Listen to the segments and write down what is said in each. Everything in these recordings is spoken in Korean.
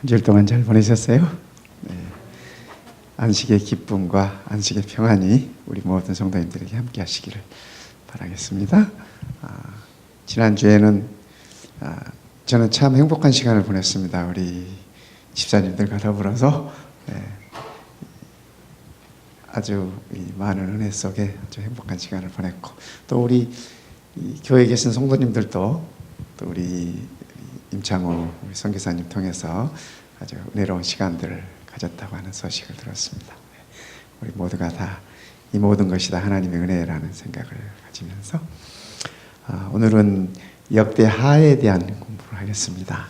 한 주일 동안 잘 보내셨어요? 네. 안식의 기쁨과 안식의 평안이 우리 모든 성도님들에게 함께 하시기를 바라겠습니다. 지난주에는 저는 참 행복한 시간을 보냈습니다. 우리 집사님들과 더불어서 아주 많은 은혜 속에 아주 행복한 시간을 보냈고, 또 우리 교회에 계신 성도님들도 또 우리 임창우 우리 선교사님 통해서 아주 은혜로운 시간들을 가졌다고 하는 소식을 들었습니다. 우리 모두가 다 이 모든 것이 다 하나님의 은혜라는 생각을 가지면서 오늘은 역대하에 대한 공부를 하겠습니다.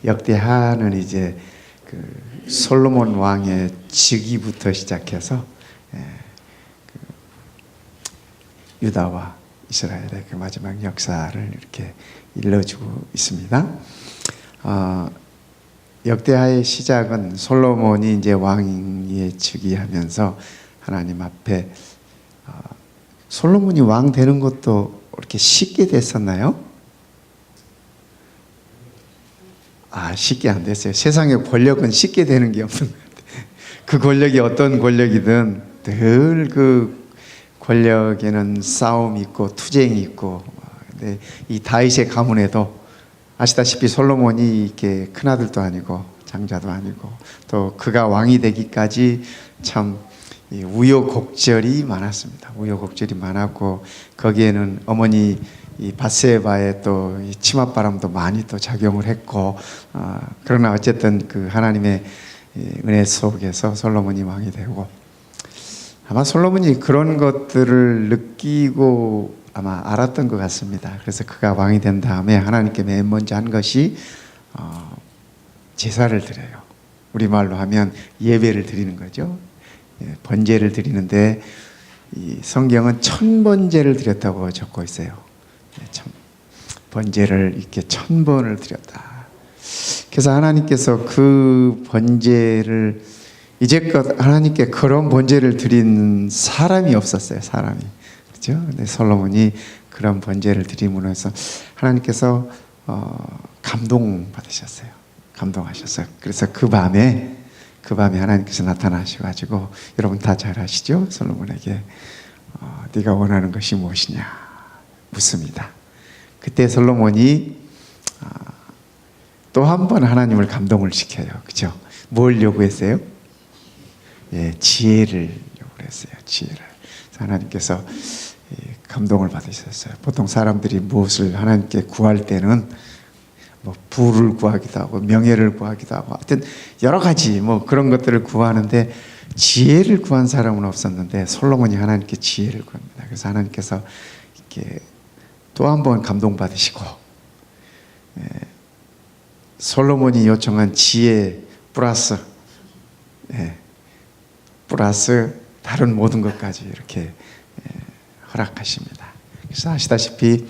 역대하는 이제 그 솔로몬 왕의 즉위부터 시작해서 유다와 이스라엘의 그 마지막 역사를 이렇게 일러주고 있습니다. 역대하의 시작은 솔로몬이 이제 왕위에 즉위하면서 하나님 앞에 솔로몬이 왕 되는 것도 이렇게 쉽게 됐었나요? 쉽게 안 됐어요. 세상의 권력은 쉽게 되는 게 없는 것 같아요. 그 권력이 어떤 권력이든 늘 그 권력에는 싸움이 있고 투쟁이 있고, 근데 이 다윗의 가문에도 아시다시피 솔로몬이 이렇게 큰아들도 아니고 장자도 아니고 또 그가 왕이 되기까지 참 우여곡절이 많았습니다. 우여곡절이 많았고, 거기에는 어머니 이 밧세바의 또 이 치맛바람도 많이 또 작용을 했고, 그러나 어쨌든 그 하나님의 은혜 속에서 솔로몬이 왕이 되고, 아마 솔로몬이 그런 것들을 느끼고 아마 알았던 것 같습니다. 그래서 그가 왕이 된 다음에 하나님께 맨 먼저 한 것이 제사를 드려요. 우리말로 하면 예배를 드리는 거죠. 번제를 드리는데 이 성경은 천번제를 드렸다고 적고 있어요. 번제를 이렇게 1000번을 드렸다. 그래서 하나님께서 그 번제를 이제껏 하나님께 그런 번제를 드린 사람이 없었어요. 사람이. 그렇죠? 근데 솔로몬이 그런 번제를 드림으로 해서 하나님께서 감동 받으셨어요. 감동하셨어요. 그래서 그 밤에 하나님께서 나타나셔가지고, 여러분 다 잘 아시죠? 솔로몬에게 네가 원하는 것이 무엇이냐 묻습니다. 그때 솔로몬이 또 한 번 하나님을 감동을 시켜요. 그죠? 뭘 요구했어요? 지혜를 요구했어요. 지혜를. 하나님께서 감동을 받으셨어요. 보통 사람들이 무엇을 하나님께 구할 때는 뭐 부를 구하기도 하고 명예를 구하기도 하고, 하여튼 여러 가지 뭐 그런 것들을 구하는데 지혜를 구한 사람은 없었는데 솔로몬이 하나님께 지혜를 구합니다. 그래서 하나님께서 이렇게 또 한 번 감동받으시고, 솔로몬이 요청한 지혜 플러스 다른 모든 것까지 이렇게 허락하십니다. 그래서 아시다시피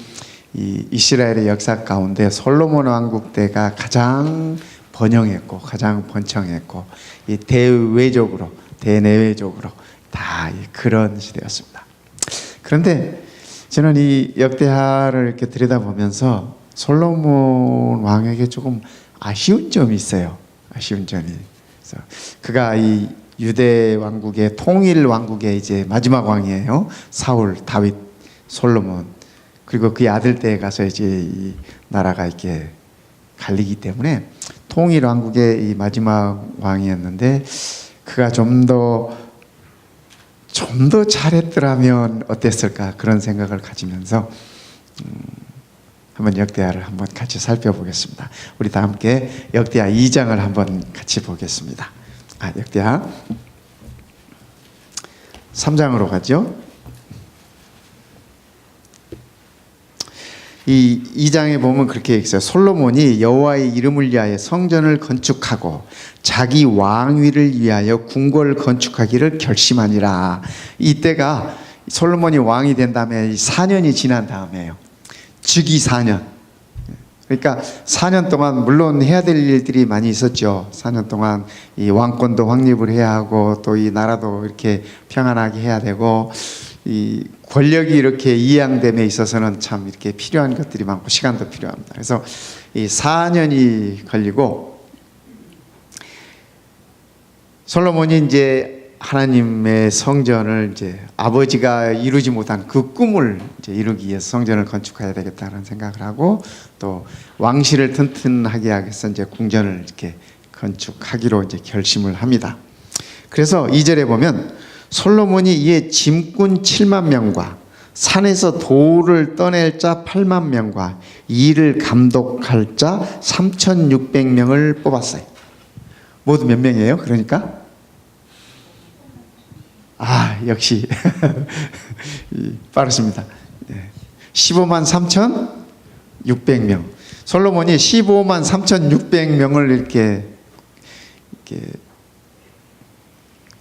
이 이스라엘의 역사 가운데 솔로몬 왕국 때가 가장 번영했고 가장 번창했고, 이 대외적으로 대내외적으로 다 그런 시대였습니다. 그런데 저는 이 역대하를 이렇게 들여다보면서 솔로몬 왕에게 조금 아쉬운 점이 있어요. 아쉬운 점이. 그래서 그가 이 유대 왕국의 통일 왕국의 이제 마지막 왕이에요. 사울, 다윗, 솔로몬. 그리고 그의 아들 때에 가서 이제 이 나라가 이렇게 갈리기 때문에 통일 왕국의 이 마지막 왕이었는데, 그가 좀 더 잘했더라면 어땠을까, 그런 생각을 가지면서 한번 역대하를 한번 같이 살펴보겠습니다. 우리 다 함께 역대하 2장을 한번 같이 보겠습니다. 역대하 3장으로 가죠. 이 2장에 보면 그렇게 있어요. 솔로몬이 여호와의 이름을 위하여 성전을 건축하고 자기 왕위를 위하여 궁궐을 건축하기를 결심하니라. 이때가 솔로몬이 왕이 된 다음에 4년이 지난 다음에요. 즉위 4년. 그러니까 4년 동안 물론 해야 될 일들이 많이 있었죠. 4년 동안 이 왕권도 확립을 해야 하고, 또 이 나라도 이렇게 평안하게 해야 되고, 이 권력이 이렇게 이양됨에 있어서는 참 이렇게 필요한 것들이 많고 시간도 필요합니다. 그래서 이 4년이 걸리고 솔로몬이 이제 하나님의 성전을 이제 아버지가 이루지 못한 그 꿈을 이제 이루기 위해서 성전을 건축해야 되겠다는 생각을 하고, 또 왕실을 튼튼하게 하기 위해서 이제 궁전을 이렇게 건축하기로 이제 결심을 합니다. 그래서 2절에 보면 솔로몬이 이에 짐꾼 7만 명과 산에서 돌을 떠낼 자 8만 명과 이 일을 감독할 자 3,600명을 뽑았어요. 모두 몇 명이에요? 그러니까 역시 빠르십니다. 15만 3,600명. 솔로몬이 15만 3,600명을 이렇게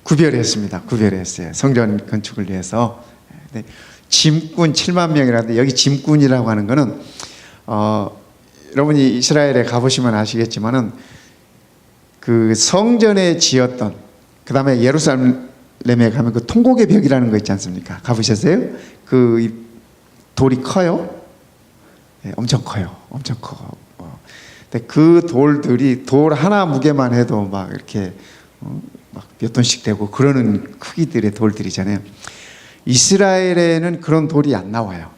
구별했습니다. 구별했어요. 성전 건축을 위해서. 짐꾼 7만 명이라는데, 여기 짐꾼이라고 하는 거는 여러분이 이스라엘에 가보시면 아시겠지만은 그 성전에 지었던, 그 다음에 예루살렘에 가면 그 통곡의 벽이라는 거 있지 않습니까? 가보셨어요? 그 돌이 커요? 네, 엄청 커요. 엄청 커. 근데 그 돌들이 돌 하나 무게만 해도 막 이렇게 막 몇 톤씩 되고 그러는 크기들의 돌들이잖아요. 이스라엘에는 그런 돌이 안 나와요.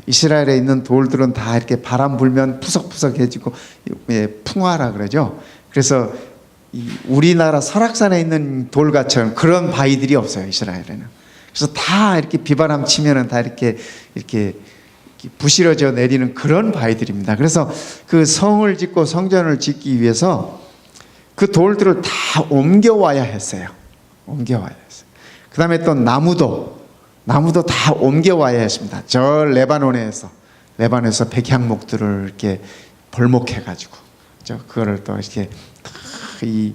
이스라엘에 있는 돌들은 다 이렇게 바람 불면 푸석푸석해지고 풍화라 그러죠. 그래서 우리나라 설악산에 있는 돌같이 그런 바위들이 없어요, 이스라엘에는. 그래서 다 이렇게 비바람 치면은 다 이렇게 부실어져 내리는 그런 바위들입니다. 그래서 그 성을 짓고 성전을 짓기 위해서 그 돌들을 다 옮겨와야 했어요. 옮겨와야 했어요. 그 다음에 또 나무도 다 옮겨와야 했습니다. 저 레바논에서 백향목들을 이렇게 벌목해가지고, 그거를 또 이렇게 이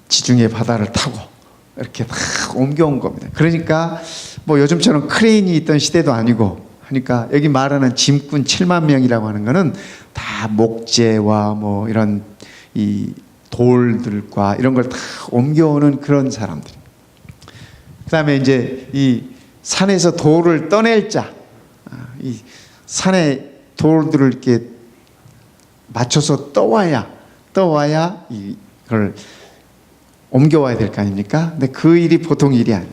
지중해 바다를 타고 이렇게 다 옮겨온 겁니다. 그러니까 뭐 요즘처럼 크레인이 있던 시대도 아니고 하니까, 여기 말하는 짐꾼 7만 명이라고 하는 거는 다 목재와 뭐 이런 이 돌들과 이런 걸 다 옮겨오는 그런 사람들. 그 다음에 이제 이 산에서 돌을 떠낼 자, 이 산에 돌들을 이렇게 맞춰서 떠와야 이걸 옮겨와야 될 거 아닙니까? 근데 그 일이 보통 일이 아니에요.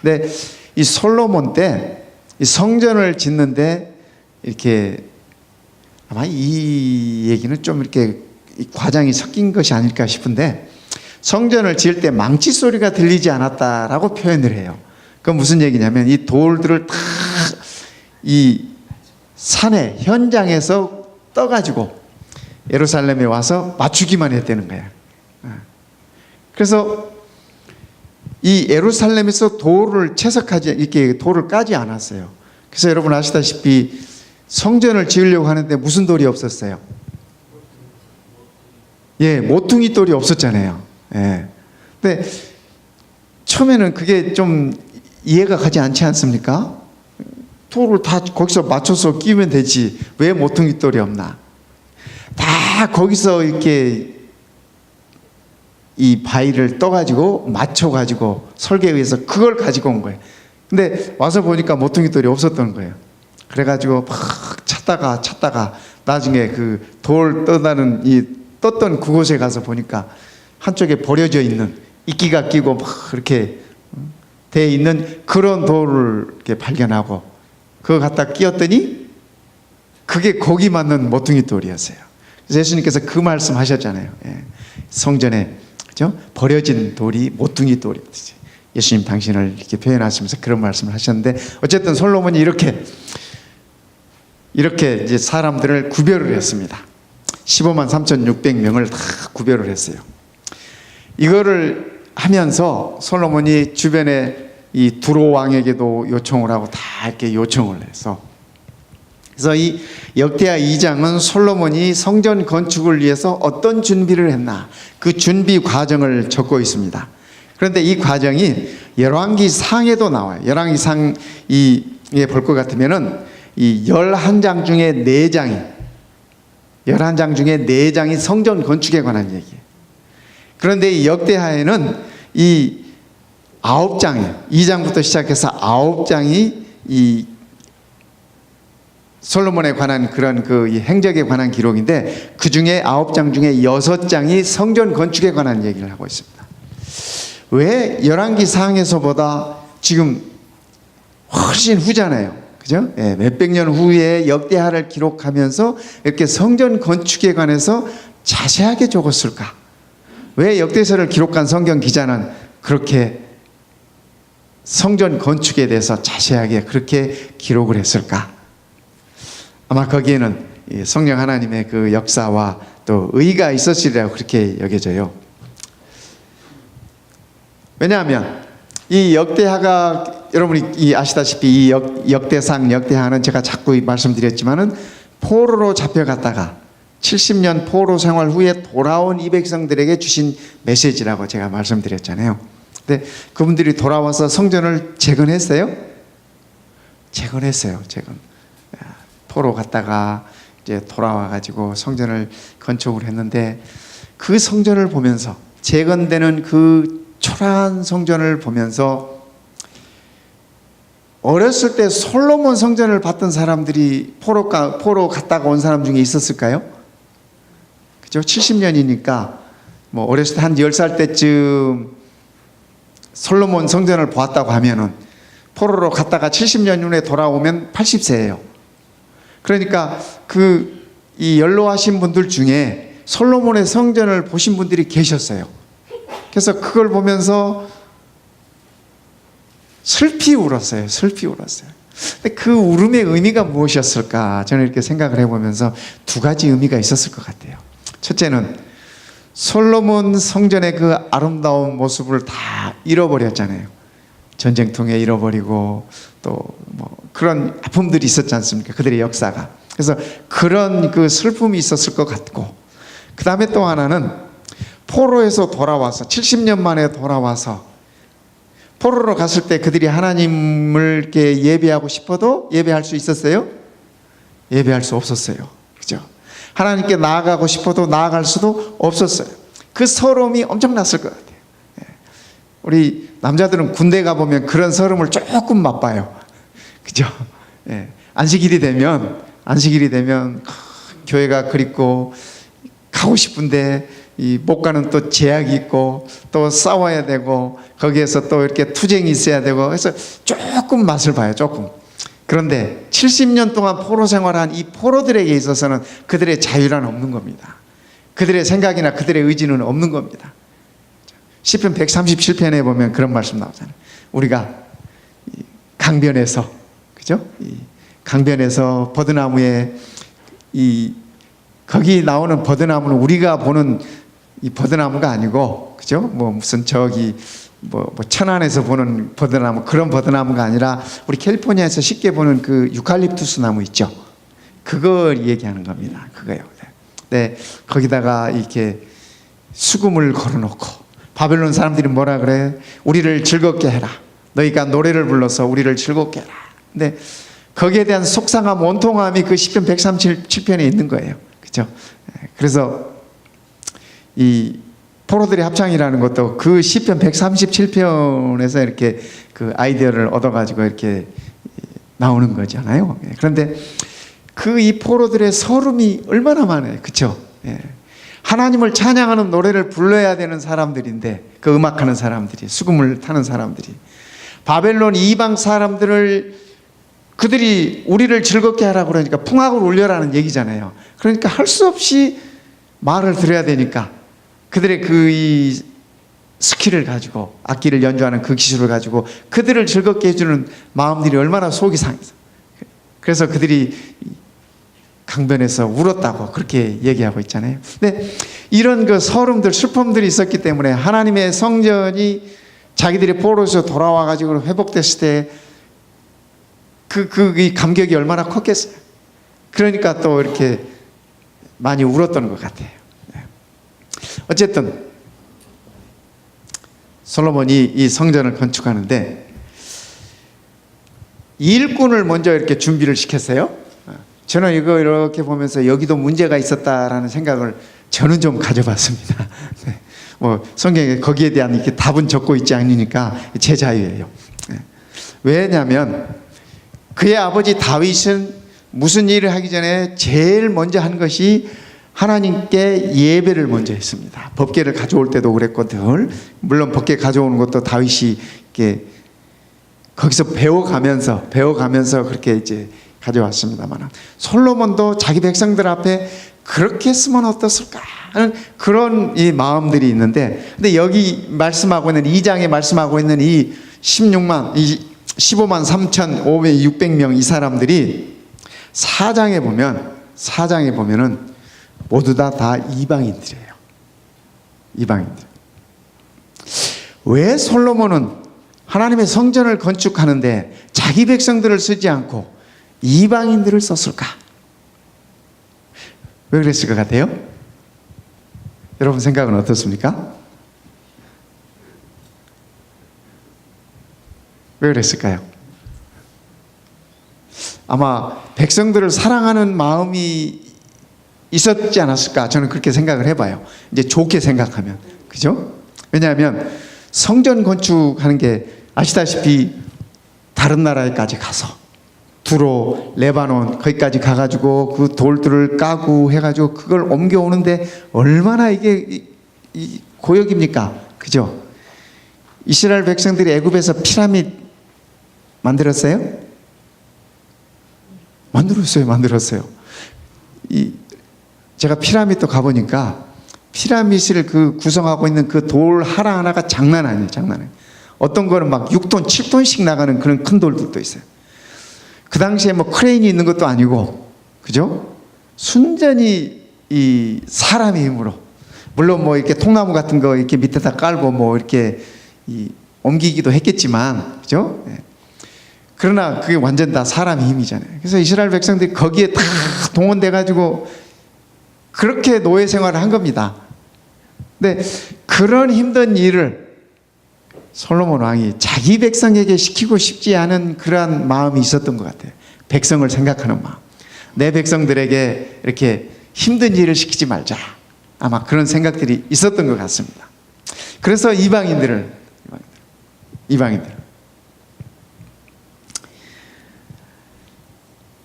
근데 이 솔로몬 때 이 성전을 짓는데 이렇게 아마 이 얘기는 좀 이렇게 과장이 섞인 것이 아닐까 싶은데, 성전을 지을 때 망치 소리가 들리지 않았다라고 표현을 해요. 그건 무슨 얘기냐면 이 돌들을 다 이 산에 현장에서 떠가지고 예루살렘에 와서 맞추기만 했다는 거야. 그래서 이 예루살렘에서 돌을 채석하지, 이렇게 돌을 까지 않았어요. 그래서 여러분 아시다시피 성전을 지으려고 하는데 무슨 돌이 없었어요? 모퉁이 돌이 없었잖아요. 근데 처음에는 그게 좀 이해가 가지 않지 않습니까? 돌을 다 거기서 맞춰서 끼우면 되지, 왜 모퉁이 돌이 없나? 다 거기서 이렇게 이 바위를 떠가지고 맞춰가지고 설계해서 그걸 가지고 온 거예요. 근데 와서 보니까 모퉁이 돌이 없었던 거예요. 그래가지고 막 찾다가 나중에 그 돌 떠나는 떴던 그곳에 가서 보니까 한쪽에 버려져 있는, 이끼가 끼고 막 이렇게 돼 있는 그런 돌을 이렇게 발견하고 그거 갖다 끼웠더니 그게 거기 맞는 모퉁이 돌이었어요. 그래서 예수님께서 그 말씀 하셨잖아요. 성전에, 그죠? 버려진 돌이 모퉁이 돌이었지. 예수님 당신을 이렇게 표현하시면서 그런 말씀을 하셨는데, 어쨌든 솔로몬이 이렇게 이제 사람들을 구별을 했습니다. 15만 3,600명을 다 구별을 했어요. 이거를 하면서 솔로몬이 주변에 이 두로 왕에게도 요청을 하고 다 이렇게 요청을 해서, 그래서 이 역대하 2장은 솔로몬이 성전 건축을 위해서 어떤 준비를 했나, 그 준비 과정을 적고 있습니다. 그런데 이 과정이 열왕기상에도 나와요. 열왕기상에 볼 것 같으면은 이 11장 중에 4장이 11장 중에 4장이 성전 건축에 관한 얘기예요. 그런데 이 역대하에는 이 9장이에요. 2장부터 시작해서 9장이 이 솔로몬에 관한 그런 이 행적에 관한 기록인데, 그 중에 9장 중에 6장이 성전 건축에 관한 얘기를 하고 있습니다. 왜 열왕기 상에서보다 지금 훨씬 후잖아요, 그죠? 예, 몇백 년 후에 역대하를 기록하면서 이렇게 성전 건축에 관해서 자세하게 적었을까? 왜 역대서를 기록한 성경 기자는 그렇게 성전 건축에 대해서 자세하게 그렇게 기록을 했을까? 아마 거기에는 성령 하나님의 그 역사와 또 의가 있었으리라고 그렇게 여겨져요. 왜냐하면 이 역대하가, 여러분이 아시다시피 이 역대상, 역대하는 제가 자꾸 말씀드렸지만은 포로로 잡혀갔다가 70년 포로 생활 후에 돌아온 이 백성들에게 주신 메시지라고 제가 말씀드렸잖아요. 근데 그분들이 돌아와서 성전을 재건했어요? 재건했어요. 포로 갔다가 이제 돌아와 가지고 성전을 건축을 했는데, 그 성전을 보면서, 재건되는 그 초라한 성전을 보면서 어렸을 때 솔로몬 성전을 봤던 사람들이 포로 갔다가 온 사람 중에 있었을까요? 그죠? 70년이니까 뭐 어렸을 때 한 10살 때쯤 솔로몬 성전을 보았다고 하면은 포로로 갔다가 70년 후에 돌아오면 80세예요. 그러니까 이 연로하신 분들 중에 솔로몬의 성전을 보신 분들이 계셨어요. 그래서 그걸 보면서 슬피 울었어요. 슬피 울었어요. 근데 그 울음의 의미가 무엇이었을까? 저는 이렇게 생각을 해보면서 두 가지 의미가 있었을 것 같아요. 첫째는 솔로몬 성전의 그 아름다운 모습을 다 잃어버렸잖아요. 전쟁통에 잃어버리고 또 뭐 그런 아픔들이 있었지 않습니까? 그들의 역사가. 그래서 그런 그 슬픔이 있었을 것 같고, 그 다음에 또 하나는 포로에서 돌아와서 70년 만에 돌아와서 포로로 갔을 때 그들이 하나님을 이렇게 예배하고 싶어도 예배할 수 있었어요? 예배할 수 없었어요. 그죠? 하나님께 나아가고 싶어도 나아갈 수도 없었어요. 그 서러움이 엄청났을 것 같아요. 우리 남자들은 군대 가보면 그런 서름을 조금 맛봐요. 그죠? 예. 안식일이 되면 교회가 그립고 가고 싶은데 못 가는 또 제약이 있고 또 싸워야 되고 거기에서 또 이렇게 투쟁이 있어야 되고, 그래서 조금 맛을 봐요, 조금. 그런데 70년 동안 포로 생활한 이 포로들에게 있어서는 그들의 자유란 없는 겁니다. 그들의 생각이나 그들의 의지는 없는 겁니다. 시편 137편에 보면 그런 말씀 나오잖아요. 우리가 강변에서, 그죠? 강변에서 버드나무에 거기 나오는 버드나무는 우리가 보는 이 버드나무가 아니고, 그죠? 뭐 무슨 뭐 천안에서 보는 버드나무, 그런 버드나무가 아니라 우리 캘리포니아에서 쉽게 보는 그 유칼립투스 나무 있죠? 그걸 얘기하는 겁니다. 그거요. 네, 거기다가 이렇게 수금을 걸어놓고, 바벨론 사람들이 뭐라 그래? 우리를 즐겁게 해라. 너희가 노래를 불러서 우리를 즐겁게 해라. 근데 거기에 대한 속상함, 원통함이 그 시편 137편에 있는 거예요. 그죠? 그래서 이 포로들의 합창이라는 것도 그 시편 137편에서 이렇게 그 아이디어를 얻어가지고 이렇게 나오는 거잖아요. 그런데 이 포로들의 서름이 얼마나 많아요. 그쵸? 하나님을 찬양하는 노래를 불러야 되는 사람들인데, 그 음악하는 사람들이, 수금을 타는 사람들이 바벨론 이방 사람들을, 그들이 우리를 즐겁게 하라고 그러니까 풍악을 울려라는 얘기잖아요. 그러니까 할 수 없이 말을 들어야 되니까 그들의 이 스킬을 가지고, 악기를 연주하는 그 기술을 가지고 그들을 즐겁게 해주는 마음들이 얼마나 속이 상해서, 그래서 그들이 강변에서 울었다고 그렇게 얘기하고 있잖아요. 근데 이런 그 서름들, 슬픔들이 있었기 때문에 하나님의 성전이 자기들이 포로에서 돌아와 가지고 회복됐을 때 이 감격이 얼마나 컸겠어요. 그러니까 또 이렇게 많이 울었던 것 같아요. 어쨌든 솔로몬이 이 성전을 건축하는데 일꾼을 먼저 이렇게 준비를 시켰어요. 저는 이거 이렇게 보면서 여기도 문제가 있었다라는 생각을 저는 좀 가져봤습니다. 뭐 성경에 거기에 대한 이렇게 답은 적고 있지 않으니까 제 자유예요. 왜냐하면 그의 아버지 다윗은 무슨 일을 하기 전에 제일 먼저 한 것이 하나님께 예배를 먼저 했습니다. 법궤를 가져올 때도 그랬고 늘 물론 법궤 가져오는 것도 다윗이 이렇게 거기서 배워가면서 그렇게 이제 가져왔습니다만, 솔로몬도 자기 백성들 앞에 그렇게 했으면 어떻을까 하는 그런 이 마음들이 있는데, 근데 여기 말씀하고 있는 2장에 말씀하고 있는 이 15만 3,500명 이 사람들이 4장에 보면은 모두 다 이방인들이에요. 이방인들. 왜 솔로몬은 하나님의 성전을 건축하는데 자기 백성들을 쓰지 않고 이방인들을 썼을까? 왜 그랬을 것 같아요? 여러분 생각은 어떻습니까? 왜 그랬을까요? 아마 백성들을 사랑하는 마음이 있었지 않았을까? 저는 그렇게 생각을 해봐요. 이제 좋게 생각하면. 그죠? 왜냐하면 성전 건축하는 게 아시다시피 다른 나라에까지 가서 두로, 레바논 거기까지 가가지고 그 돌들을 까고 해가지고 그걸 옮겨오는데 얼마나 이게 고역입니까? 그죠? 이스라엘 백성들이 애굽에서 피라미드 만들었어요? 만들었어요. 제가 피라미드 가보니까 피라미드를 그 구성하고 있는 그 돌 하나하나가 장난 아니에요. 어떤 거는 막 6톤, 7톤씩 나가는 그런 큰 돌들도 있어요. 그 당시에 뭐 크레인이 있는 것도 아니고, 그죠? 순전히 이 사람의 힘으로, 물론 뭐 이렇게 통나무 같은 거 이렇게 밑에다 깔고 뭐 이렇게 옮기기도 했겠지만, 그죠? 그러나 그게 완전 다 사람의 힘이잖아요. 그래서 이스라엘 백성들이 거기에 다 동원돼가지고 그렇게 노예 생활을 한 겁니다. 근데 그런 힘든 일을 솔로몬 왕이 자기 백성에게 시키고 싶지 않은 그러한 마음이 있었던 것 같아요. 백성을 생각하는 마음. 내 백성들에게 이렇게 힘든 일을 시키지 말자. 아마 그런 생각들이 있었던 것 같습니다. 그래서 이방인들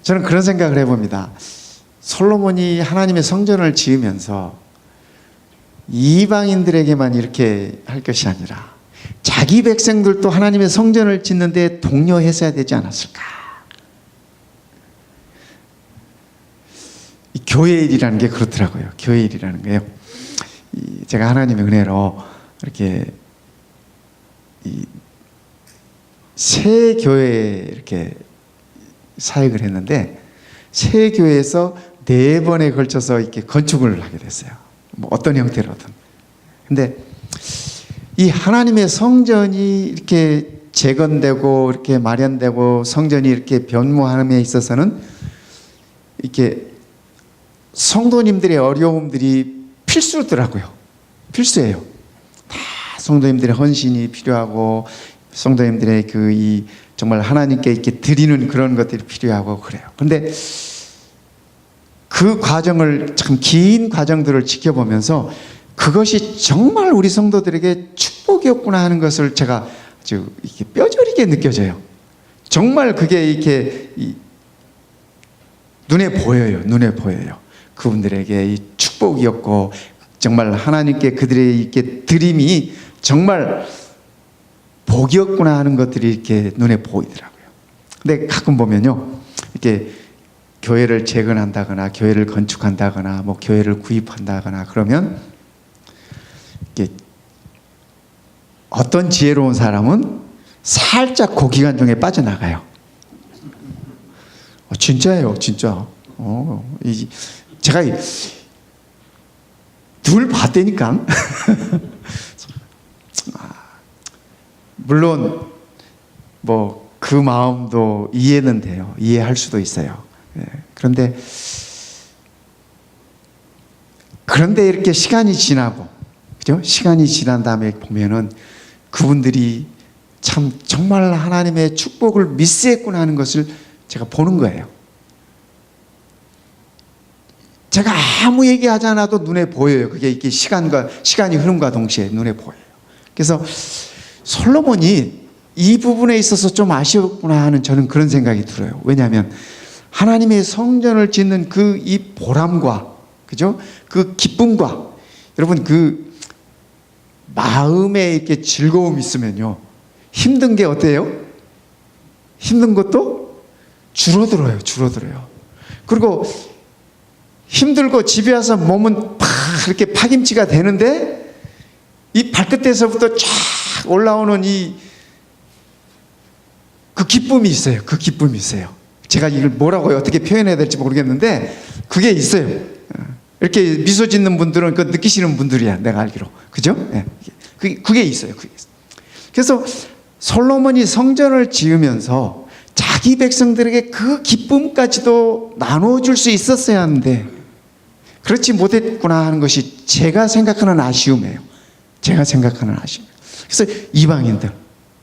저는 그런 생각을 해봅니다. 솔로몬이 하나님의 성전을 지으면서 이방인들에게만 이렇게 할 것이 아니라 자기 백성들도 하나님의 성전을 짓는데 독려했어야 되지 않았을까? 이 교회 일이라는 게 그렇더라고요. 교회 일이라는 게요. 제가 하나님의 은혜로 이렇게 새 교회에 이렇게 사역을 했는데, 새 교회에서 4번에 걸쳐서 이렇게 건축을 하게 됐어요. 뭐 어떤 형태로든. 근데 이 하나님의 성전이 이렇게 재건되고 이렇게 마련되고 성전이 이렇게 변모함에 있어서는 이렇게 성도님들의 어려움들이 필수더라고요. 필수예요. 다 성도님들의 헌신이 필요하고 성도님들의 정말 하나님께 이렇게 드리는 그런 것들이 필요하고 그래요. 그런데 그 과정을, 참 긴 과정들을 지켜보면서 그것이 정말 우리 성도들에게 축복이었구나 하는 것을 제가 아주 이렇게 뼈저리게 느껴져요. 정말 그게 이렇게 눈에 보여요. 그분들에게 이 축복이었고, 정말 하나님께 그들의 이렇게 드림이 정말 복이었구나 하는 것들이 이렇게 눈에 보이더라고요. 근데 가끔 보면요, 이렇게 교회를 재건한다거나 교회를 건축한다거나 뭐 교회를 구입한다거나 그러면 이게 어떤 지혜로운 사람은 살짝 그 기간 중에 빠져나가요. 진짜예요, 진짜. 제가 늘 봤다니까. 물론 뭐 그 마음도 이해는 돼요. 이해할 수도 있어요. 그런데 이렇게 시간이 지나고, 그죠? 시간이 지난 다음에 보면은 그분들이 참 정말 하나님의 축복을 미스했구나 하는 것을 제가 보는 거예요. 제가 아무 얘기하지 않아도 눈에 보여요. 그게 이렇게 시간이 흐름과 동시에 눈에 보여요. 그래서 솔로몬이 이 부분에 있어서 좀 아쉬웠구나 하는 저는 그런 생각이 들어요. 왜냐하면 하나님의 성전을 짓는 그 이 보람과, 그죠? 그 기쁨과, 여러분 그 마음에 이렇게 즐거움이 있으면요, 힘든 게 어때요? 힘든 것도 줄어들어요. 그리고 힘들고 집에 와서 몸은 팍 이렇게 파김치가 되는데 이 발끝에서부터 쫙 올라오는 그 기쁨이 있어요. 그 기쁨이 있어요. 제가 이걸 뭐라고 어떻게 표현해야 될지 모르겠는데 그게 있어요. 이렇게 미소 짓는 분들은 그 느끼시는 분들이야, 내가 알기로. 그죠? 그게 있어요. 그래서 솔로몬이 성전을 지으면서 자기 백성들에게 그 기쁨까지도 나눠줄 수 있었어야 하는데 그렇지 못했구나 하는 것이 제가 생각하는 아쉬움이에요. 그래서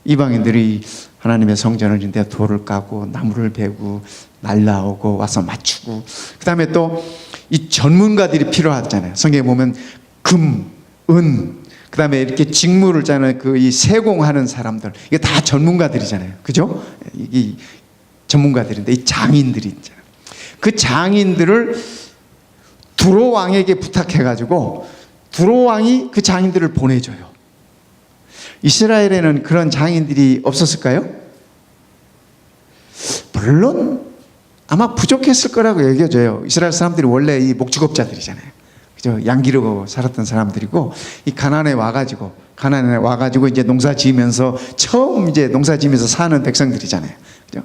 이방인들이 하나님의 성전을 짓는데 돌을 까고 나무를 베고 날라오고 와서 맞추고, 그 다음에 또 이 전문가들이 필요하잖아요. 성경에 보면 금, 은, 그 다음에 이렇게 직무를 짜는 이 세공하는 사람들, 이게 다 전문가들이잖아요. 그죠? 이 전문가들인데 이 장인들이 있잖아요. 그 장인들을 두로 왕에게 부탁해가지고 두로 왕이 그 장인들을 보내줘요. 이스라엘에는 그런 장인들이 없었을까요? 물론 아마 부족했을 거라고 여겨져요. 이스라엘 사람들이 원래 이 목축업자들이잖아요. 그죠? 양 기르고 살았던 사람들이고, 이 가나안에 와가지고 이제 농사 지으면서 처음 이제 농사 지으면서 사는 백성들이잖아요. 그죠?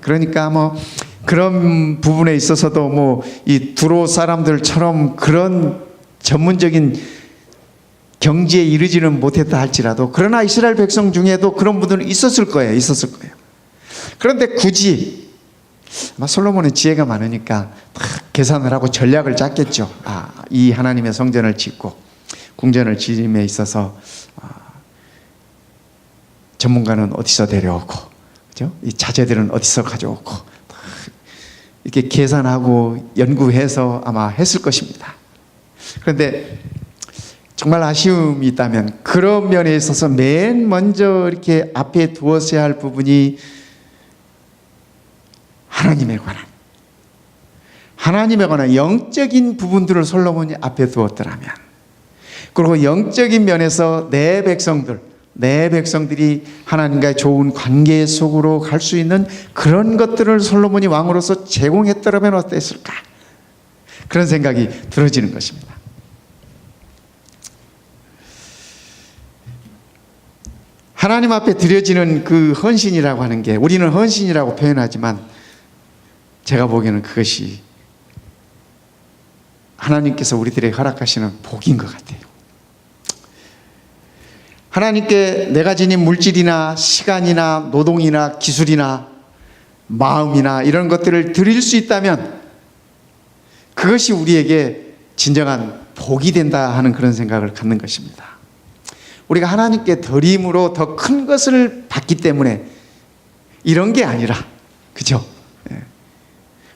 그러니까 뭐 그런 부분에 있어서도 뭐 이 두로 사람들처럼 그런 전문적인 경지에 이르지는 못했다 할지라도, 그러나 이스라엘 백성 중에도 그런 분들은 있었을 거예요. 그런데 굳이 아마 솔로몬은 지혜가 많으니까 계산을 하고 전략을 짰겠죠. 이 하나님의 성전을 짓고 궁전을 지음에 있어서 전문가는 어디서 데려오고, 그죠? 이 자재들은 어디서 가져오고, 이렇게 계산하고 연구해서 아마 했을 것입니다. 그런데 정말 아쉬움이 있다면 그런 면에 있어서 맨 먼저 이렇게 앞에 두었어야 할 부분이 하나님에 관한 영적인 부분들을 솔로몬이 앞에 두었더라면, 그리고 영적인 면에서 내 백성들이 하나님과의 좋은 관계 속으로 갈 수 있는 그런 것들을 솔로몬이 왕으로서 제공했더라면 어땠을까, 그런 생각이 들어지는 것입니다. 하나님 앞에 드려지는 그 헌신이라고 하는 게, 우리는 헌신이라고 표현하지만 제가 보기에는 그것이 하나님께서 우리들에게 허락하시는 복인 것 같아요. 하나님께 내가 지닌 물질이나 시간이나 노동이나 기술이나 마음이나 이런 것들을 드릴 수 있다면 그것이 우리에게 진정한 복이 된다 하는 그런 생각을 갖는 것입니다. 우리가 하나님께 드림으로 더 큰 것을 받기 때문에 이런 게 아니라, 그죠?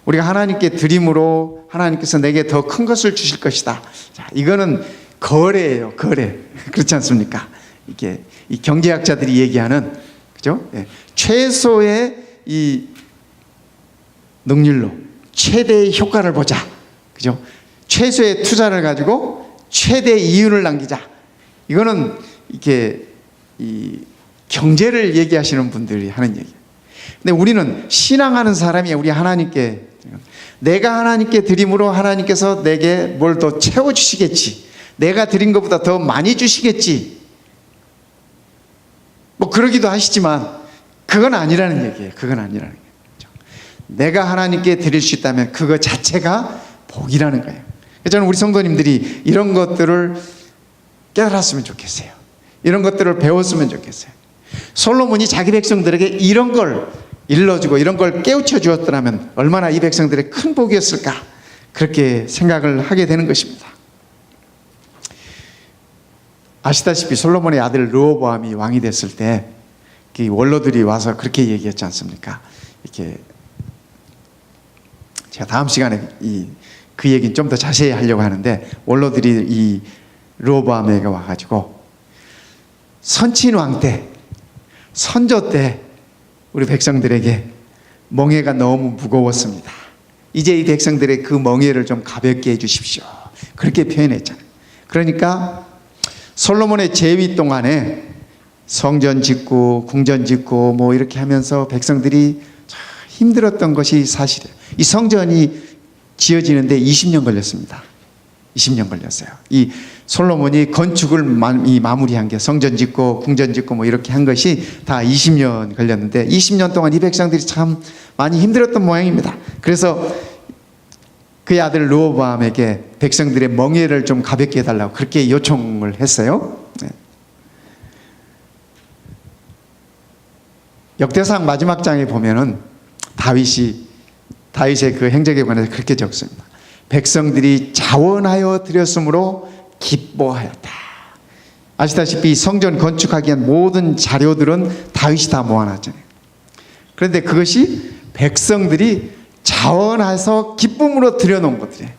우리가 하나님께 드림으로 하나님께서 내게 더 큰 것을 주실 것이다. 자, 이거는 거래예요, 거래. 그렇지 않습니까? 이게 이 경제학자들이 얘기하는, 그죠? 최소의 이 능률로 최대의 효과를 보자. 그죠? 최소의 투자를 가지고 최대의 이윤을 남기자. 이거는 이렇게 이 경제를 얘기하시는 분들이 하는 얘기예요. 근데 우리는 신앙하는 사람이에요. 우리 하나님께, 내가 하나님께 드림으로 하나님께서 내게 뭘 더 채워주시겠지, 내가 드린 것보다 더 많이 주시겠지, 뭐 그러기도 하시지만 그건 아니라는 얘기예요. 내가 하나님께 드릴 수 있다면 그거 자체가 복이라는 거예요. 저는 우리 성도님들이 이런 것들을 깨달았으면 좋겠어요. 이런 것들을 배웠으면 좋겠어요. 솔로몬이 자기 백성들에게 이런 걸 일러주고 이런 걸 깨우쳐 주었더라면 얼마나 이 백성들의 큰 복이었을까, 그렇게 생각을 하게 되는 것입니다. 아시다시피 솔로몬의 아들 르호보암이 왕이 됐을 때 원로들이 와서 그렇게 얘기했지 않습니까? 이렇게 제가 다음 시간에 그 얘기는 좀 더 자세히 하려고 하는데, 원로들이 이 르호보암에게 와가지고 선친왕 때, 선조 때 우리 백성들에게 멍에가 너무 무거웠습니다. 이제 이 백성들의 그 멍에를 좀 가볍게 해주십시오. 그렇게 표현했잖아요. 그러니까 솔로몬의 재위 동안에 성전 짓고 궁전 짓고 뭐 이렇게 하면서 백성들이 참 힘들었던 것이 사실이에요. 이 성전이 지어지는데 20년 걸렸습니다. 20년 걸렸어요. 이 솔로몬이 건축을 마무리한 게 성전 짓고 궁전 짓고 뭐 이렇게 한 것이 다 20년 걸렸는데 20년 동안 이 백성들이 참 많이 힘들었던 모양입니다. 그래서 그의 아들 르호보암에게 백성들의 멍에를 좀 가볍게 해달라고 그렇게 요청을 했어요. 네. 역대상 마지막 장에 보면은 다윗의 그 행적에 관해서 그렇게 적습니다. 백성들이 자원하여 드렸으므로 기뻐하였다. 아시다시피 성전 건축하기 위한 모든 자료들은 다윗이 다 모아놨잖아요. 그런데 그것이 백성들이 자원해서 기쁨으로 드려놓은 것들이에요.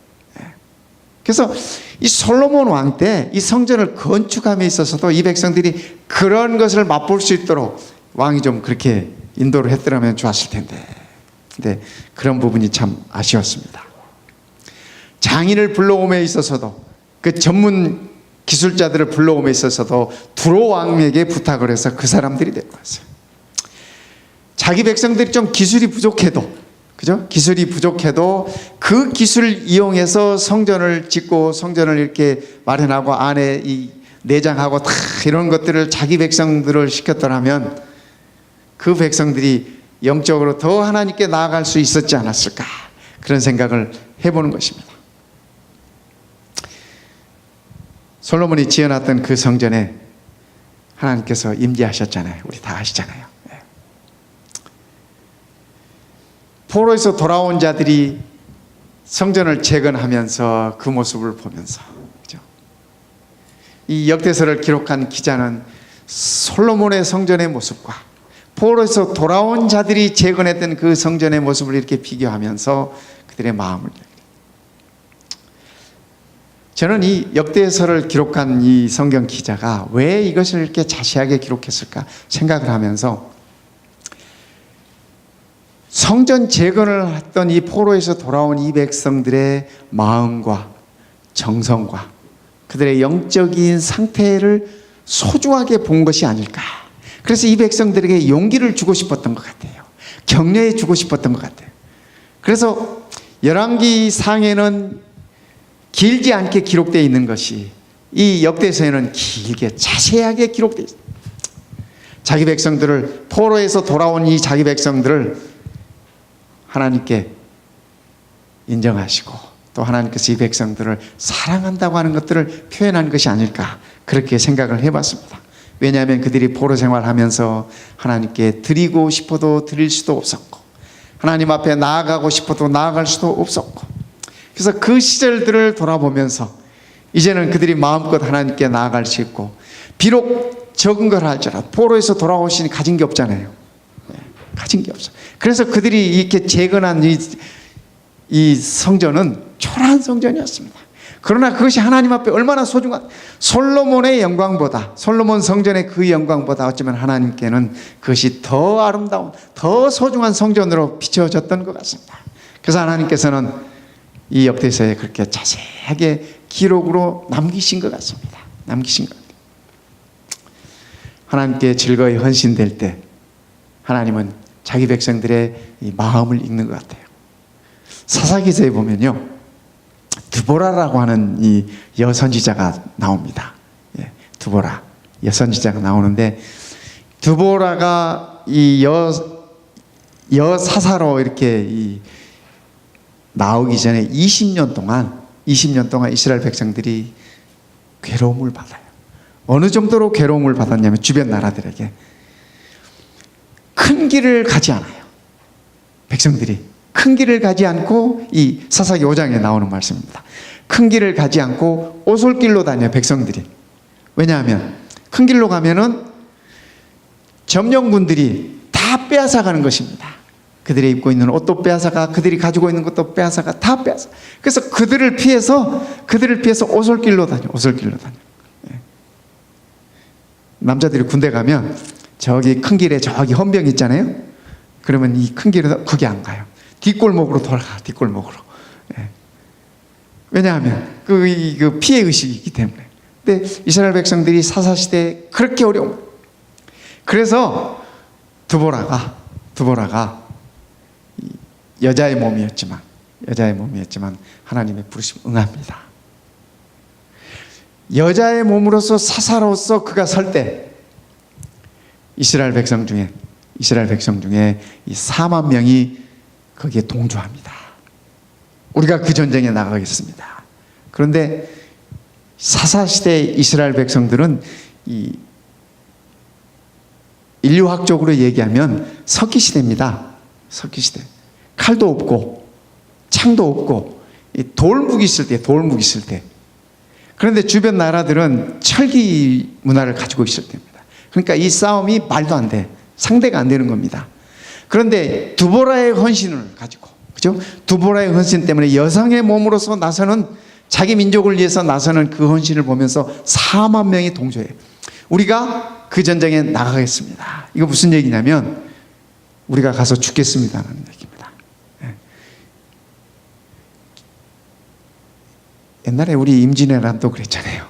그래서 이 솔로몬 왕 때 이 성전을 건축함에 있어서도 이 백성들이 그런 것을 맛볼 수 있도록 왕이 좀 그렇게 인도를 했더라면 좋았을 텐데. 근데 그런 부분이 참 아쉬웠습니다. 장인을 불러옴에 있어서도 그 전문 기술자들을 불러옴에 있어서도 두로 왕에게 부탁을 해서 그 사람들이 데리고 왔어요. 자기 백성들이 좀 기술이 부족해도, 그죠? 기술이 부족해도 그 기술을 이용해서 성전을 짓고 성전을 이렇게 마련하고 안에 이 내장하고 다 이런 것들을 자기 백성들을 시켰더라면 그 백성들이 영적으로 더 하나님께 나아갈 수 있었지 않았을까, 그런 생각을 해보는 것입니다. 솔로몬이 지어놨던 그 성전에 하나님께서 임재하셨잖아요. 우리 다 아시잖아요. 포로에서 돌아온 자들이 성전을 재건하면서 그 모습을 보면서, 그죠? 이 역대서를 기록한 기자는 솔로몬의 성전의 모습과 포로에서 돌아온 자들이 재건했던 그 성전의 모습을 이렇게 비교하면서 그들의 마음을, 저는 이 역대서를 기록한 이 성경 기자가 왜 이것을 이렇게 자세하게 기록했을까 생각을 하면서 성전 재건을 했던 이 포로에서 돌아온 이 백성들의 마음과 정성과 그들의 영적인 상태를 소중하게 본 것이 아닐까. 그래서 이 백성들에게 용기를 주고 싶었던 것 같아요. 격려해 주고 싶었던 것 같아요. 그래서 열왕기 상에는 길지 않게 기록되어 있는 것이 이 역대서에는 길게 자세하게 기록되어 있어요. 자기 백성들을, 포로에서 돌아온 이 자기 백성들을 하나님께 인정하시고 또 하나님께서 이 백성들을 사랑한다고 하는 것들을 표현한 것이 아닐까, 그렇게 생각을 해봤습니다. 왜냐하면 그들이 포로 생활하면서 하나님께 드리고 싶어도 드릴 수도 없었고 하나님 앞에 나아가고 싶어도 나아갈 수도 없었고, 그래서 그 시절들을 돌아보면서 이제는 그들이 마음껏 하나님께 나아갈 수 있고, 비록 적은 걸 할지라도 포로에서 돌아오시니 가진 게 없잖아요. 가진 게 없어. 그래서 그들이 이렇게 재건한 이 성전은 초라한 성전이었습니다. 그러나 그것이 하나님 앞에 얼마나 소중한, 솔로몬의 영광보다, 솔로몬 성전의 그 영광보다 어쩌면 하나님께는 그것이 더 아름다운, 더 소중한 성전으로 비춰졌던 것 같습니다. 그래서 하나님께서는 이 역대서에 그렇게 자세하게 기록으로 남기신 것 같습니다. 남기신 것 같아요. 하나님께 즐거이 헌신될 때 하나님은 자기 백성들의 이 마음을 읽는 것 같아요. 사사기서에 보면요, 드보라라고 하는 이 여선지자가 나옵니다. 예, 드보라 여선지자가 나오는데, 드보라가 이 여사사로 이렇게 나오기 전에 20년 동안 이스라엘 백성들이 괴로움을 받아요. 어느 정도로 괴로움을 받았냐면 주변 나라들에게 큰 길을 가지 않아요. 백성들이 큰 길을 가지 않고, 이 사사기 5장에 나오는 말씀입니다. 큰 길을 가지 않고 오솔길로 다녀, 백성들이. 왜냐하면 큰 길로 가면은 점령군들이 다 빼앗아가는 것입니다. 그들이 입고 있는 옷도 빼앗아가, 그들이 가지고 있는 것도 빼앗아가, 다 빼앗아. 그래서 그들을 피해서 오솔길로 다녀. 예. 남자들이 군대 가면 저기 큰 길에 저기 헌병 있잖아요. 그러면 이 큰 길에 거기 안 가요. 뒷골목으로 돌아가, 뒷골목으로. 예. 왜냐하면 그 피해 의식이 있기 때문에. 근데 이스라엘 백성들이 사사시대에 그렇게 어려움. 그래서 드보라가 여자의 몸이었지만 하나님의 부르심 응합니다. 여자의 몸으로서 사사로서 그가 설 때 이스라엘 백성 중에 이 4만 명이 거기에 동조합니다. 우리가 그 전쟁에 나가겠습니다. 그런데 사사시대 이스라엘 백성들은 이 인류학적으로 얘기하면 석기시대입니다. 석기시대. 칼도 없고 창도 없고 돌무기 있을 때. 그런데 주변 나라들은 철기 문화를 가지고 있을 때입니다. 그러니까 이 싸움이 말도 안 돼. 상대가 안 되는 겁니다. 그런데 두보라의 헌신을 가지고, 그죠? 두보라의 헌신 때문에 여성의 몸으로서 나서는, 자기 민족을 위해서 나서는 그 헌신을 보면서 4만 명이 동조해요. 우리가 그 전쟁에 나가겠습니다. 이거 무슨 얘기냐면 우리가 가서 죽겠습니다라는 얘기입니다. 옛날에 우리 임진왜란도 그랬잖아요.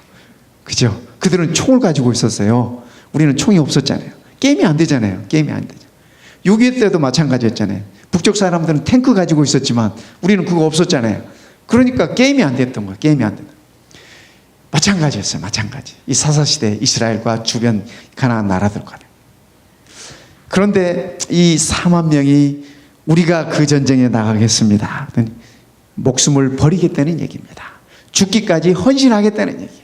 그죠? 그들은 총을 가지고 있었어요. 우리는 총이 없었잖아요. 게임이 안 되잖아요. 6.25 때도 마찬가지였잖아요. 북쪽 사람들은 탱크 가지고 있었지만 우리는 그거 없었잖아요. 그러니까 게임이 안 됐던 거예요. 마찬가지였어요. 마찬가지. 이 사사시대 이스라엘과 주변 가나안 나라들과. 그런데 이 4만 명이 우리가 그 전쟁에 나가겠습니다. 목숨을 버리겠다는 얘기입니다. 죽기까지 헌신하겠다는 얘기.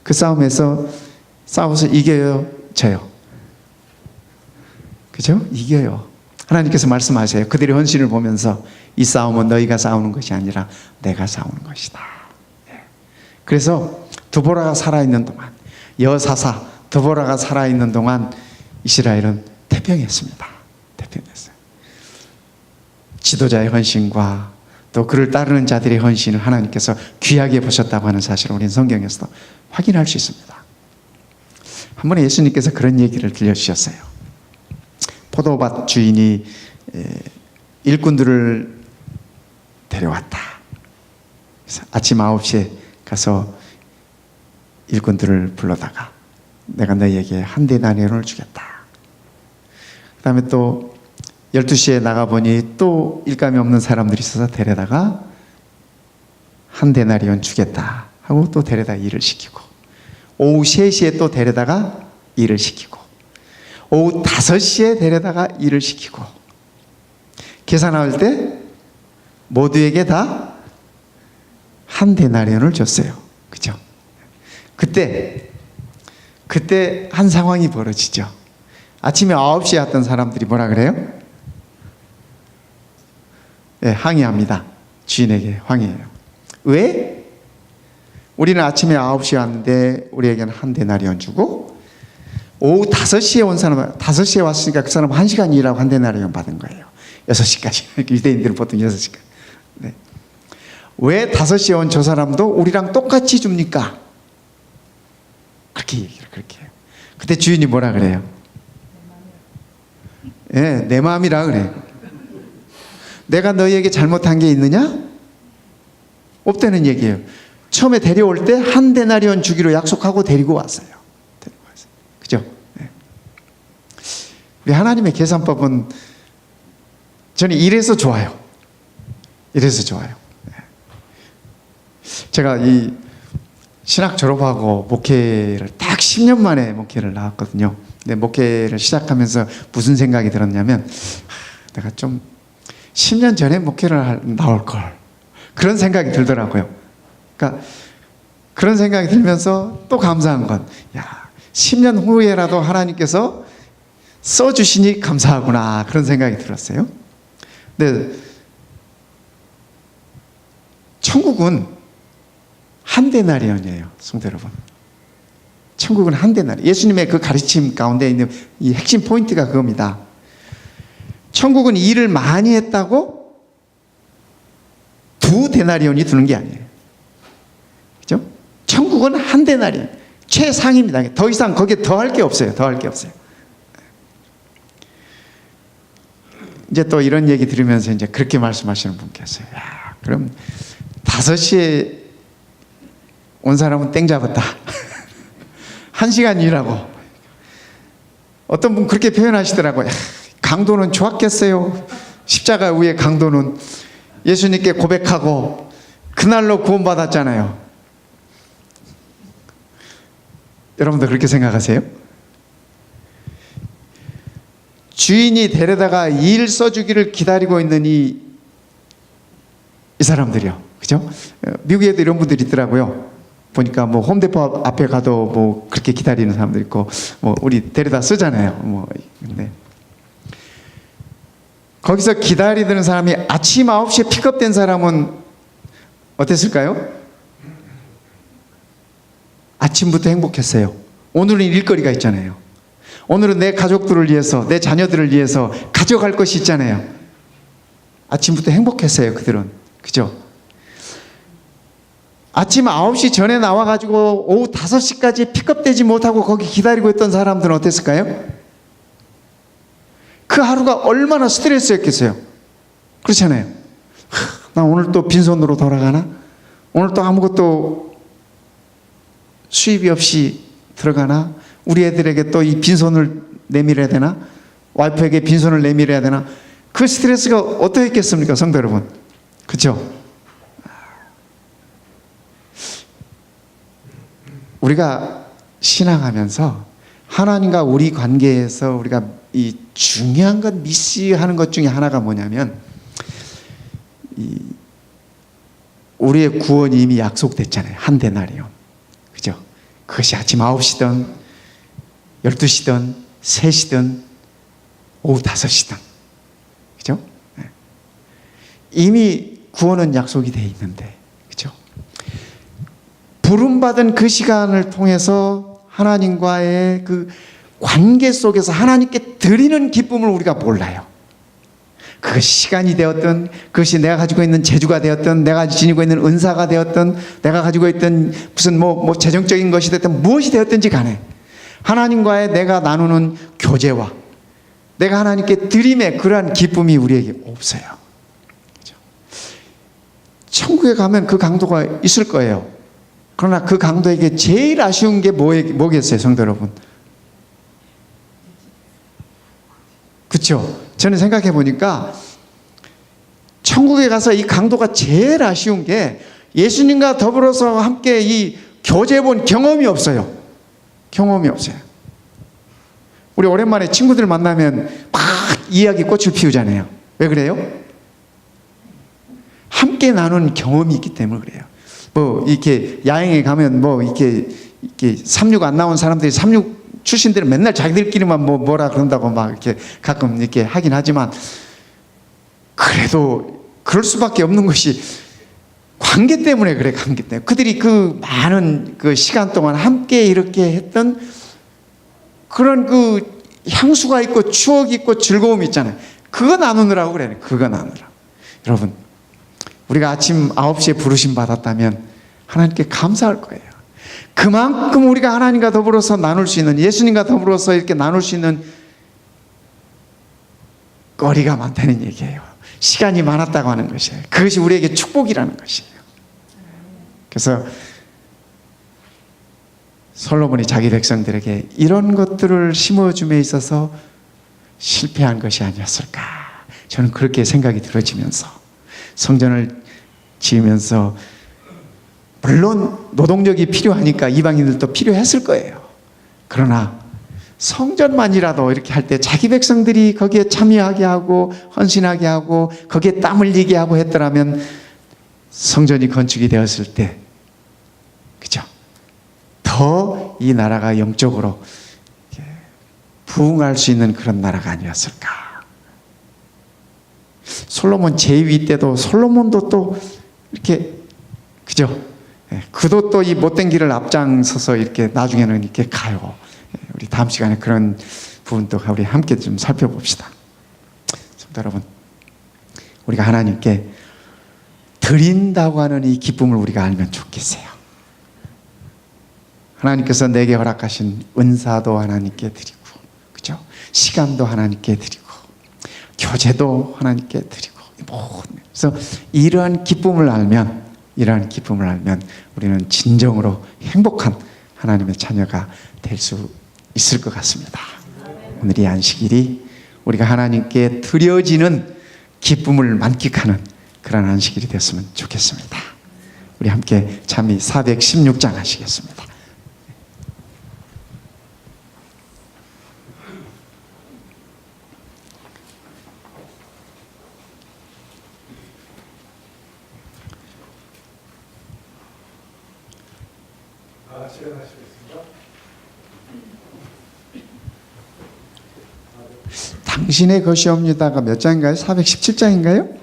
그 싸워서 이겨요, 져요. 그죠? 이겨요. 하나님께서 말씀하세요. 그들의 헌신을 보면서 이 싸움은 너희가 싸우는 것이 아니라 내가 싸우는 것이다. 그래서 드보라가 살아있는 동안, 여사사 드보라가 살아있는 동안 이스라엘은 태평했습니다. 태평했어요. 지도자의 헌신과 또 그를 따르는 자들의 헌신을 하나님께서 귀하게 보셨다고 하는 사실을 우리는 성경에서도 확인할 수 있습니다. 한 번에 예수님께서 그런 얘기를 들려주셨어요. 포도밭 주인이 일꾼들을 데려왔다. 그래서 아침 9시에 가서 일꾼들을 불러다가 내가 너희에게 한 데나리온을 주겠다. 그 다음에 또 12시에 나가보니 또 일감이 없는 사람들이 있어서 데려다가 한 데나리온 주겠다 하고 또 데려다 일을 시키고, 오후 3시에 또 데려다가 일을 시키고, 오후 5시에 데려다가 일을 시키고, 계산할 때 모두에게 다 한 데나리온을 줬어요. 그죠? 그때 한 상황이 벌어지죠. 아침에 9시에 왔던 사람들이 뭐라 그래요? 네, 항의합니다. 주인에게 항의해요. 왜? 우리는 아침에 9시에 왔는데 우리에게는 한 데나리온 주고, 오후 5시에 온 사람은 5시에 왔으니까 그 사람 1시간 일하고 한 데나리온 받은 거예요. 6시까지. 유대인들은 보통 6시까지. 네. 왜 5시에 온 저 사람도 우리랑 똑같이 줍니까? 그렇게 얘기를 그렇게 해요. 그때 주인이 뭐라 그래요? 네, 내 마음이라 그래요. 내가 너희에게 잘못한 게 있느냐? 없다는 얘기예요. 처음에 데려올 때 한 데나리온 주기로 약속하고 데리고 왔어요. 그죠? 네. 우리 하나님의 계산법은 저는 이래서 좋아요. 이래서 좋아요. 네. 제가 이 신학 졸업하고 목회를 딱 10년 만에 목회를 나왔거든요. 근데 목회를 시작하면서 무슨 생각이 들었냐면, 내가 좀 10년 전에 목회를 나올 걸, 그런 생각이 들더라고요. 그러니까 그런 생각이 들면서 또 감사한 건, 10년 후에라도 하나님께서 써주시니 감사하구나, 그런 생각이 들었어요. 근데 천국은 한 데나리온이에요, 성도 여러분. 천국은 한 데나리온. 예수님의 그 가르침 가운데 있는 이 핵심 포인트가 그겁니다. 천국은 일을 많이 했다고 2 데나리온이 드는 게 아니에요. 그죠? 천국은 한 데나리온. 최상입니다. 더 이상 거기에 더 할 게 없어요. 더 할 게 없어요. 이제 또 이런 얘기 들으면서 이제 그렇게 말씀하시는 분 계세요. 야, 그럼 5시에 온 사람은 땡 잡았다. 1시간 일하고. 어떤 분 그렇게 표현하시더라고요. 야, 강도는 좋았겠어요. 십자가 위에 강도는 예수님께 고백하고 그날로 구원받았잖아요. 여러분도 그렇게 생각하세요? 주인이 데려다가 일 써주기를 기다리고 있는 이 사람들이요. 그죠? 미국에도 이런 분들이 있더라고요. 보니까 뭐 홈데포 앞에 가도 뭐 그렇게 기다리는 사람들 있고, 뭐 우리 데려다 쓰잖아요. 뭐, 근데 거기서 기다리는 사람이 아침 9시에 픽업된 사람은 어땠을까요? 아침부터 행복했어요. 오늘은 일거리가 있잖아요. 오늘은 내 가족들을 위해서, 내 자녀들을 위해서 가져갈 것이 있잖아요. 아침부터 행복했어요, 그들은. 그죠? 아침 9시 전에 나와가지고 오후 5시까지 픽업되지 못하고 거기 기다리고 있던 사람들은 어땠을까요? 그 하루가 얼마나 스트레스였겠어요. 그렇잖아요. 나 오늘 또 빈손으로 돌아가나? 오늘 또 아무것도 수입이 없이 들어가나? 우리 애들에게 또 이 빈손을 내밀어야 되나? 와이프에게 빈손을 내밀어야 되나? 그 스트레스가 어떠했겠습니까, 성도 여러분? 그렇죠? 우리가 신앙하면서 하나님과 우리 관계에서 우리가 이 중요한 것 미스하는 것 중에 하나가 뭐냐면, 우리의 구원이 이미 약속됐잖아요. 한 데나리온. 그죠? 그것이 아침 9시든 12시든 3시든 오후 5시든. 그죠? 이미 구원은 약속이 되어 있는데, 그죠? 부름받은 그 시간을 통해서 하나님과의 그 관계 속에서 하나님께 드리는 기쁨을 우리가 몰라요. 그것이 시간이 되었든, 그것이 내가 가지고 있는 재주가 되었든, 내가 지니고 있는 은사가 되었든, 내가 가지고 있던 무슨 뭐 재정적인 것이 되었든, 무엇이 되었든지 간에 하나님과의 내가 나누는 교제와 내가 하나님께 드림의 그러한 기쁨이 우리에게 없어요. 그렇죠? 천국에 가면 그 강도가 있을 거예요. 그러나 그 강도에게 제일 아쉬운 게 뭐겠어요, 성도 여러분? 그렇죠? 저는 생각해 보니까 천국에 가서 이 강도가 제일 아쉬운 게 예수님과 더불어서 함께 이 교제해 본 경험이 없어요. 경험이 없어요. 우리 오랜만에 친구들 만나면 막 이야기 꽃을 피우잖아요. 왜 그래요? 함께 나눈 경험이 있기 때문에 그래요. 뭐 이렇게 야행에 가면 뭐 이렇게 삼육 안 나온 사람들이 삼육 출신들은 맨날 자기들끼리만 뭐라 그런다고 막 이렇게 가끔 이렇게 하긴 하지만, 그래도 그럴 수밖에 없는 것이 관계 때문에 그래. 관계 때문에 그들이 그 많은 그 시간 동안 함께 이렇게 했던 그런 그 향수가 있고 추억이 있고 즐거움이 있잖아요. 그거 나누느라고 그래. 그거 나누느라고. 여러분, 우리가 아침 9시에 부르심 받았다면 하나님께 감사할 거예요. 그만큼 우리가 하나님과 더불어서 나눌 수 있는, 예수님과 더불어서 이렇게 나눌 수 있는 거리가 많다는 얘기예요. 시간이 많았다고 하는 것이에요. 그것이 우리에게 축복이라는 것이에요. 그래서 솔로몬이 자기 백성들에게 이런 것들을 심어줌에 있어서 실패한 것이 아니었을까. 저는 그렇게 생각이 들어지면서 성전을 지으면서, 물론 노동력이 필요하니까 이방인들도 필요했을 거예요. 그러나 성전만이라도 이렇게 할 때 자기 백성들이 거기에 참여하게 하고 헌신하게 하고 거기에 땀 흘리게 하고 했더라면 성전이 건축이 되었을 때, 그죠? 더 이 나라가 영적으로 부흥할 수 있는 그런 나라가 아니었을까. 솔로몬 제2위 때도 솔로몬도 또 이렇게, 그죠? 그도 또 이 못된 길을 앞장서서 이렇게 나중에는 이렇게 가요. 우리 다음 시간에 그런 부분도 우리 함께 좀 살펴봅시다. 성도 여러분, 우리가 하나님께 드린다고 하는 이 기쁨을 우리가 알면 좋겠어요. 하나님께서 내게 허락하신 은사도 하나님께 드리고, 그죠? 시간도 하나님께 드리고, 교제도 하나님께 드리고 그래서 이러한 기쁨을 알면 우리는 진정으로 행복한 하나님의 자녀가 될 수 있을 것 같습니다. 오늘 이 안식일이 우리가 하나님께 드려지는 기쁨을 만끽하는 그런 안식일이 됐으면 좋겠습니다. 우리 함께 잠언 416장 하시겠습니다. 당신의 것이옵니다가 몇 장인가요? 417장인가요?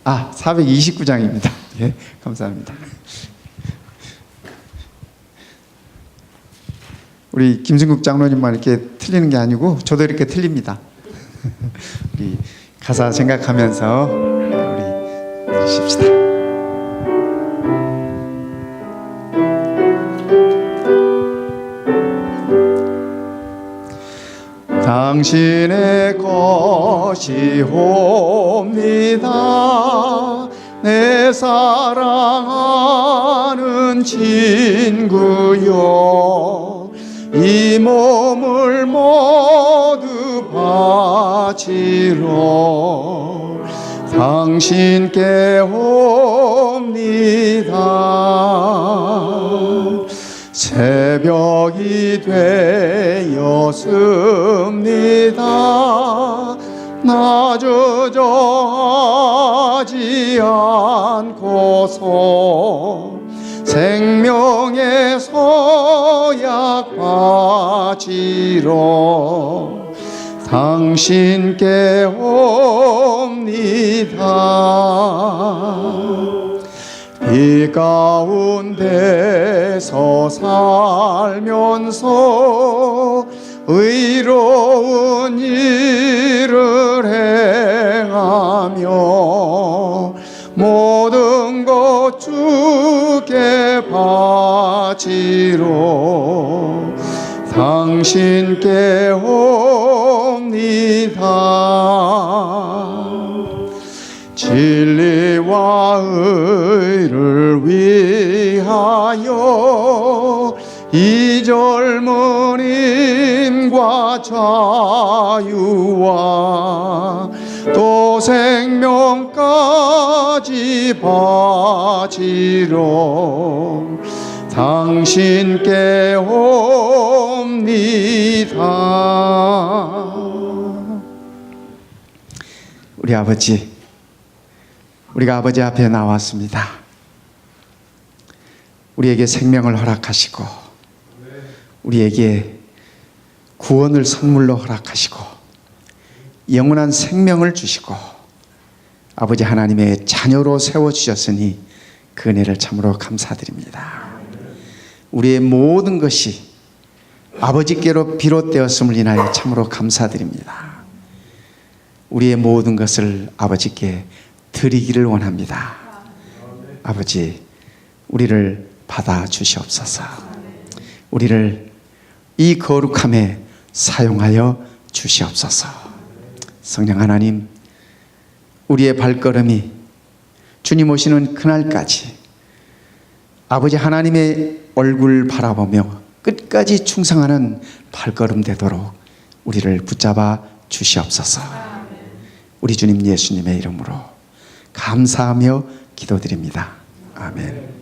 아, 429장입니다. 예, 감사합니다. 우리 김승국 장로님만 이렇게 틀리는 게 아니고 저도 이렇게 틀립니다. 우리 가사 생각하면서 우리 들으십시다. 당신의 것이옵니다. 내 사랑하는 친구여, 이 몸을 모두 바치러 당신께 옵니다. 새벽이 되었습니다. 나 주저하지 않고서 생명의 서약 바치러 당신께 옵니다. 이 가운데서 살면서 의로운 일을 행하며 모든 것 주께 바치러 당신께 옵니다. 진리와 의를 위하여 이 젊은임과 자유와 또 생명까지 바치러 당신께 옵니다. 우리 아버지, 우리가 아버지 앞에 나왔습니다. 우리에게 생명을 허락하시고 우리에게 구원을 선물로 허락하시고 영원한 생명을 주시고 아버지 하나님의 자녀로 세워주셨으니 그 은혜를 참으로 감사드립니다. 우리의 모든 것이 아버지께로 비롯되었음을 인하여 참으로 감사드립니다. 우리의 모든 것을 아버지께 드리기를 원합니다. 아버지, 우리를 받아주시옵소서. 우리를 이 거룩함에 사용하여 주시옵소서. 성령 하나님, 우리의 발걸음이 주님 오시는 그날까지 아버지 하나님의 얼굴 바라보며 끝까지 충성하는 발걸음 되도록 우리를 붙잡아 주시옵소서. 우리 주님 예수님의 이름으로 감사하며 기도드립니다. 아멘.